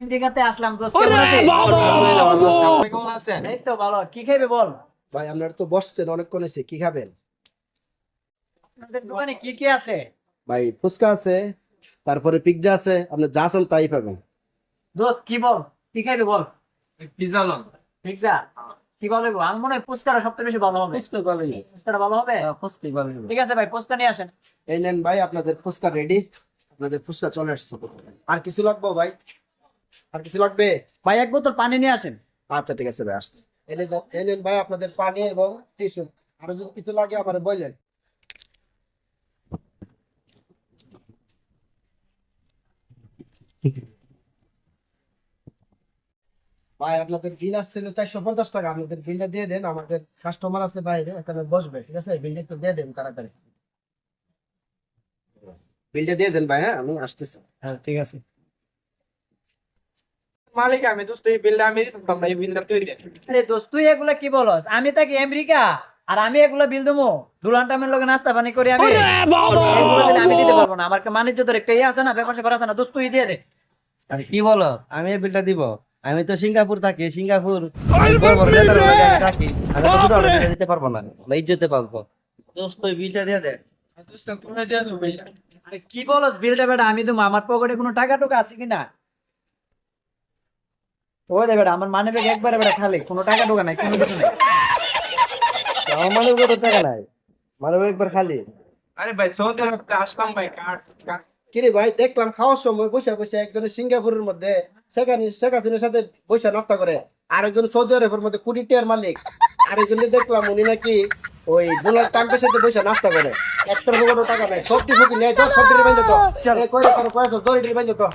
আমেরিকাতে আসলাম দোস্ত, কেমন আছিস? কেমন আছেন? এই তো ভালো। কি খাইবে বল? ভাই আপনারা তো বসছেন অনেকক্ষণ এসে কি খাবেন? আপনাদের দোকানে কি কি আছে? ভাই ফুচকা আছে, তারপরে পিৎজা আছে, আপনি যা চান তাই পাবেন। দোস্ত কি বল, কি খাইবে বল? Pizza loan. পিৎজা কি বলে? আমার মনে হয় ফুচকাটা সবথেকে বেশি ভালো হবে। ফুচকাটা ভালো হবে। ঠিক আছে ভাই, ফুচকা নিয়ে আসেন। এই নেন ভাই আপনাদের ফুচকা রেডি, আপনাদের ফুচকা চলে আসছে। আর কিছু লাগবে ভাই? আর কিছু লাগবে? ভাই এক বোতল পানি নিয়ে আসেন। আচ্ছা ঠিক আছে ভাই, আসছে। এই নেন ভাই আপনাদের পানি এবং টিস্যু। আরো যদি কিছু লাগে আমার বললেন। ভাই আপনাদের বিল আসছিল 450 টাকা, আপনাদের বিলটা দিয়ে দেন। আমাদের কাস্টমার আছে বাইরে, এখানে বসবে, ঠিক আছে? বিলটা একটু দিয়ে দেন তাড়াতাড়ি। বিলটা দিয়ে দেন ভাই, হ্যাঁ আমি আসতেছি। হ্যাঁ ঠিক আছে। মালিক আমি দোস্ত, এই বিলটা আমি দিতাম না, এই বিলটা তুই দে। আরে দোস্ত তুই এগুলা কি বলস? আমি থাকি আমেরিকা আর আমি এগুলা বিল দেবো? দুলান টাইমের লগে নাস্তা পানি করি আমি। এগুলা বিল আমি দিতে পারবো না। আমার বাণিজ্য তোর একটা ইয়ে আছে না, ব্যাপার স্যাপার আছে না। দোস্ত তুই দিয়ে দে। আরে কি বলো, আমি এই বিলটা দিব? আমি তো সিঙ্গাপুর থাকি, সিঙ্গাপুর বড় বড় নেতার লগে আমি থাকি। আমি তো দুটো বিল দিতে পারবো না, না ইজ্জতে পারবো। দোস্ত তুই বিলটা দিয়ে দে। দোস্ত তুমি দিয়ে দাও বিলটা। আরে কি বলস? বিলটা বেটা আমি দেবো? আমার পকেটে কোনো টাকা টুকা আছে কিনা? ওই দে বেটা, আমার মানি ব্যাগ একবারে বেটা খালি, কোনো টাকা টুকা নাই, কোনো কিছু নাই। আমার মানে কত টাকা নাই, মানে একবার খালি। আরে ভাই সৌদি আরব থেকে আসলাম ভাই, কার্ড। কিরে ভাই, দেখলাম খাওয়ার সময় বসে বসে একজনের সিঙ্গাপুরের মধ্যে সেখানে শেখ হাসিনার সাথে বসে নাস্তা করে, আরেকজন সৌদি আরবের মধ্যে কোটি টিয়ার মালিক, আরেকজনে দেখলাম উনি নাকি ওই ডোনাল্ড ট্রাম্পের সাথে বসে নাস্তা করে। একটার কোনো টাকা নাই, সবটি ফুকি নেই, সবটি বাইন্দে তো কয়টা কয়সো দড়ি বাইন্দে তো।